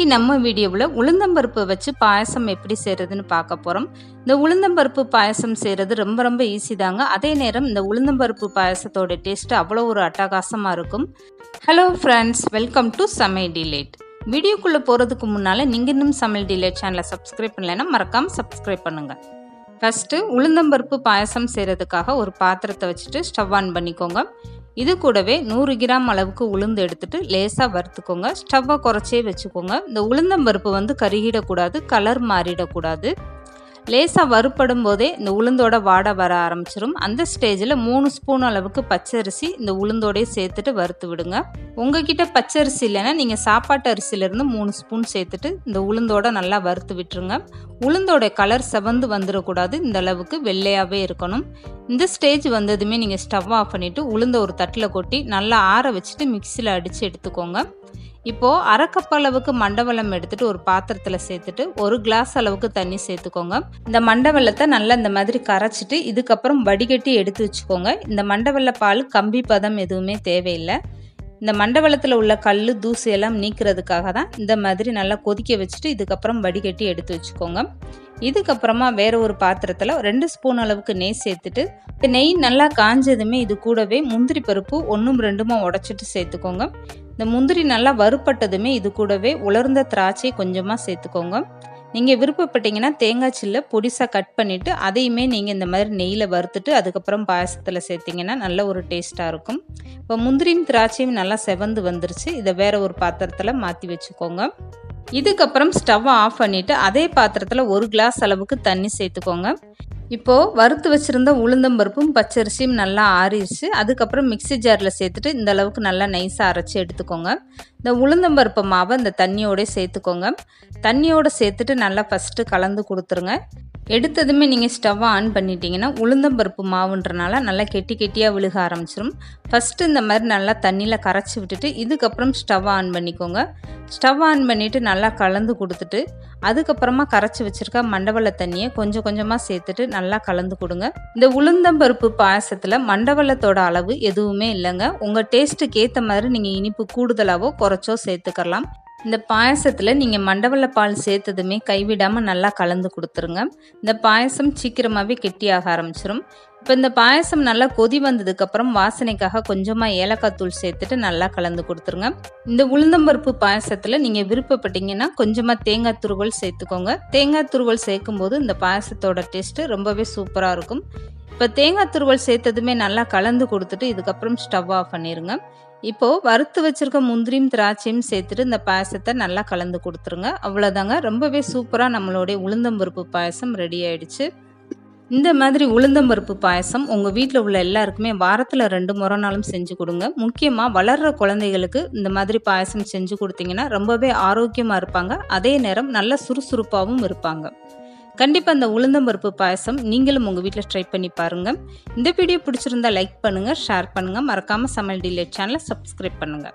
இன்னைக்கு நம்ம வீடியோவில் உளுந்தம்பருப்பு வச்சு பாயசம் எப்படி செய்கிறதுன்னு பார்க்க போகிறோம். இந்த உளுந்தம்பருப்பு பாயசம் செய்கிறது ரொம்ப ஈஸி தாங்க. அதே நேரம் இந்த உளுந்தம்பருப்பு பாயசத்தோட டேஸ்ட்டு அவ்வளோ ஒரு அட்டகாசமாக இருக்கும். ஹலோ ஃப்ரெண்ட்ஸ், வெல்கம் டு சமையல் டிலேட். வீடியோக்குள்ளே போகிறதுக்கு முன்னால் நீங்கள் இன்னும் சமையல் டிலேட் சேனலை சப்ஸ்கிரைப் பண்ணலைன்னா மறக்காமல் சப்ஸ்கிரைப் பண்ணுங்கள். ஃபஸ்ட்டு உளுந்தம்பருப்பு பாயசம் செய்கிறதுக்காக ஒரு பாத்திரத்தை வச்சுட்டு ஸ்டவ் ஆன் பண்ணிக்கோங்க. இது கூடவே 100 கிராம் அளவுக்கு உளுந்து எடுத்துட்டு லேசாக வறுத்துக்கோங்க. ஸ்டவ்வை குறைச்சே வச்சுக்கோங்க. இந்த உளுந்தம்பருப்பு கருகிடக்கூடாது, கலர் மாறிடக்கூடாது. லேசாக வறுப்படும் போதே இந்த உளுந்தோட வாடை வர ஆரம்பிச்சிடும். அந்த ஸ்டேஜில் 3 ஸ்பூன் அளவுக்கு பச்சரிசி இந்த உளுந்தோடய சேர்த்துட்டு வறுத்து விடுங்க. உங்ககிட்ட பச்சரிசி இல்லைன்னா நீங்கள் சாப்பாட்டு அரிசியிலேருந்து 3 ஸ்பூன் சேர்த்துட்டு இந்த உளுந்தோட நல்லா வறுத்து விட்டுருங்க. உளுந்தோட கலர் செவந்து வந்துடக்கூடாது, இந்த அளவுக்கு வெள்ளையாகவே இருக்கணும். இந்த ஸ்டேஜ் வந்ததுமே நீங்கள் ஸ்டவ் ஆஃப் பண்ணிவிட்டு உளுந்த ஒரு தட்டில் கொட்டி நல்லா ஆற வச்சுட்டு மிக்சியில் அடித்து எடுத்துக்கோங்க. இப்போது அரை கப் அளவுக்கு மண்டவெல்லம் எடுத்துகிட்டு ஒரு பாத்திரத்தில் சேர்த்துட்டு 1 கிளாஸ் அளவுக்கு தண்ணி சேர்த்துக்கோங்க. இந்த மண்டவெல்லத்தை நல்லா இந்த மாதிரி கரைச்சிட்டு இதுக்கப்புறம் வடிகட்டி எடுத்து வச்சுக்கோங்க. இந்த மண்டவெல்ல பால் கம்பி பதம் எதுவுமே தேவையில்லை. இந்த மண்டவெல்லத்தில் உள்ள கல் தூசு எல்லாம் நீக்கிறதுக்காக தான் இந்த மாதிரி நல்லா கொதிக்க வச்சுட்டு இதுக்கப்புறம் வடிகட்டி எடுத்து வச்சுக்கோங்க. இதுக்கப்புறமா வேற ஒரு பாத்திரத்தில் 2 ஸ்பூன் அளவுக்கு நெய் சேர்த்துட்டு நெய் நல்லா காஞ்சதுமே இது கூடவே முந்திரி பருப்பு 1-2 உடைச்சிட்டு சேர்த்துக்கோங்க. இந்த முந்திரி நல்லா வறுப்பட்டதுமே இது கூடவே உலர்ந்த திராட்சை கொஞ்சமாக சேர்த்துக்கோங்க. நீங்கள் விருப்பப்பட்டீங்கன்னா தேங்காய் சில்லை பொடிசாக கட் பண்ணிவிட்டு அதையுமே நீங்கள் இந்த மாதிரி நெய்யில் வறுத்துட்டு அதுக்கப்புறம் பாயசத்தில் சேர்த்திங்கன்னா நல்ல ஒரு டேஸ்ட்டாக இருக்கும். இப்போ முந்திரியும் திராட்சையும் நல்லா செவந்து வந்துருச்சு. இதை வேற ஒரு பாத்திரத்தில் மாற்றி வச்சுக்கோங்க. இதுக்கப்புறம் ஸ்டவ்வை ஆஃப் பண்ணிவிட்டு அதே பாத்திரத்தில் 1 கிளாஸ் அளவுக்கு தண்ணி சேர்த்துக்கோங்க. இப்போது வறுத்து வச்சுருந்த உளுந்தம்பருப்பும் பச்சரிசியும் நல்லா ஆறிடுச்சு. அதுக்கப்புறம் மிக்சி ஜாரில் சேர்த்துட்டு இந்த அளவுக்கு நல்லா நைஸாக அரைச்சி எடுத்துக்கோங்க. இந்த உளுந்தம்பருப்பு மாவை இந்த தண்ணியோட சேர்த்துக்கோங்க. தண்ணியோடு சேர்த்துட்டு நல்லா ஃபஸ்ட்டு கலந்து கொடுத்துருங்க. எடுத்ததுமே நீங்கள் ஸ்டவ்வை ஆன் பண்ணிட்டீங்கன்னா உளுந்தம்பருப்பு மாவுன்றனால நல்லா கெட்டியாக விழுக ஆரம்பிச்சிடும். ஃபஸ்ட்டு இந்த மாதிரி நல்லா தண்ணியில் கரைச்சி விட்டுட்டு இதுக்கப்புறம் ஸ்டவ்வை ஆன் பண்ணிக்கோங்க. ஸ்டவ் ஆன் பண்ணிவிட்டு நல்லா கலந்து கொடுத்துட்டு அதுக்கப்புறமா கரைச்சி வச்சுருக்க மண்டவெல்ல தண்ணியை கொஞ்சமாக சேர்த்துட்டு நல்லா கலந்து கொடுங்க. இந்த உளுந்தம்பருப்பு பாயசத்தில் மண்டவெல்லத்தோட அளவு எதுவுமே இல்லைங்க. உங்கள் டேஸ்ட்டுக்கு ஏற்ற மாதிரி நீங்கள் இனிப்பு கூடுதலாவோ குறைச்சோ சேர்த்துக்கலாம். இந்த பாயசத்தில் நீங்கள் மண்டவெல்ல பால் சேர்த்ததுமே கைவிடாமல் நல்லா கலந்து கொடுத்துருங்க. இந்த பாயசம் சீக்கிரமாகவே கெட்டியாக ஆரம்பிச்சிடும். இப்போ இந்த பாயசம் நல்லா கொதி வந்ததுக்கப்புறம் வாசனைக்காக கொஞ்சமாக ஏலக்காய் தூள் சேர்த்துட்டு நல்லா கலந்து கொடுத்துருங்க. இந்த உளுந்தம்பருப்பு பாயசத்தில் நீங்கள் விருப்பப்பட்டீங்கன்னா கொஞ்சமாக தேங்காய் துருவல் சேர்த்துக்கோங்க. தேங்காய் துருவல் சேர்க்கும்போது இந்த பாயசத்தோட டேஸ்ட்டு ரொம்பவே சூப்பராக இருக்கும். இப்போ தேங்காய் துருவல் சேர்த்ததுமே நல்லா கலந்து கொடுத்துட்டு இதுக்கப்புறம் ஸ்டவ் ஆஃப் பண்ணிடுங்க. இப்போது வறுத்து வச்சுருக்க முந்திரியும் திராட்சையும் சேர்த்துட்டு இந்த பாயசத்தை நல்லா கலந்து கொடுத்துருங்க. அவ்வளோதாங்க, ரொம்பவே சூப்பராக நம்மளுடைய உளுந்தம்பருப்பு பாயசம் ரெடி ஆயிடுச்சு. இந்த மாதிரி உளுந்தம்பருப்பு பாயசம் உங்கள் வீட்டில் உள்ள எல்லாருக்குமே வாரத்தில் 2 முறைனாலும் செஞ்சு கொடுங்க. முக்கியமாக வளர்கிற குழந்தைகளுக்கு இந்த மாதிரி பாயசம் செஞ்சு கொடுத்தீங்கன்னா ரொம்பவே ஆரோக்கியமாக இருப்பாங்க. அதே நேரம் நல்ல சுறுசுறுப்பாகவும் இருப்பாங்க. கண்டிப்பாக இந்த உளுந்தம்பருப்பு பாயசம் நீங்களும் உங்கள் வீட்டில் ட்ரை பண்ணி பாருங்கள். இந்த வீடியோ பிடிச்சிருந்தா லைக் பண்ணுங்கள், ஷேர் பண்ணுங்கள். மறக்காமல் சமையல் டிலேட் சேனலை சப்ஸ்கிரைப் பண்ணுங்கள்.